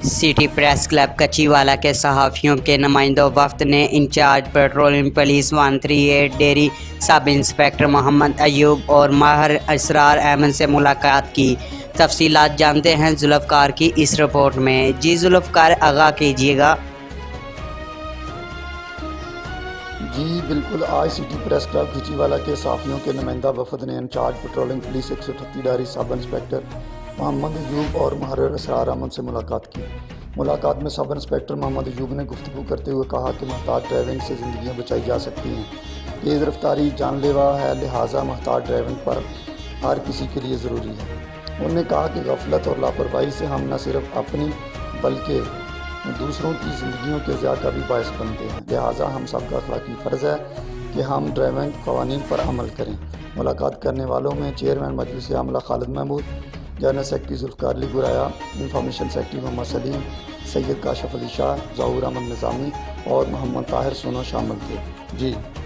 City press club Khichi والا کے صحافیوں کے نمائندوں وفد نے انچارج پیٹرولنگ پولیس 138 ڈیری سب انسپکٹر محمد ایوب اور ماہر اسرار احمد سے ملاقات کی۔ تفصیلات جانتے ہیں ذوالفقار کی اس رپورٹ میں۔ جی ذوالفقار، آغاز کیجیے گا۔ جی بالکل، آج سٹی پریس کلب کھچی والا کے صحافیوں کے نمائندہ وفد نے انچارج پیٹرولنگ پولیس 138 ڈیری سب انسپکٹر محمد ایوب اور ماہر اسرار احمد سے ملاقات کی۔ ملاقات میں سب انسپکٹر محمد ایوب نے گفتگو کرتے ہوئے کہا کہ محتاط ڈرائیونگ سے زندگیاں بچائی جا سکتی ہیں۔ تیز رفتاری جان لیوا ہے، لہٰذا محتاط ڈرائیونگ پر ہر کسی کے لیے ضروری ہے۔ انہوں نے کہا کہ غفلت اور لاپرواہی سے ہم نہ صرف اپنی بلکہ دوسروں کی زندگیوں کے ضیاع کا بھی باعث بنتے ہیں، لہٰذا ہم سب کا اخلاقی فرض ہے کہ ہم ڈرائیونگ قوانین پر عمل کریں۔ ملاقات کرنے والوں میں چیئرمین مجلس عاملہ خالد محمود، جنرل سیکرٹری ذوالفقار علی گرایا، انفارمیشن سیکرٹری محمد سلیم، سید کاشف علی شاہ، ظہور احمد نظامی اور محمد طاہر سونا شامل تھے۔ جی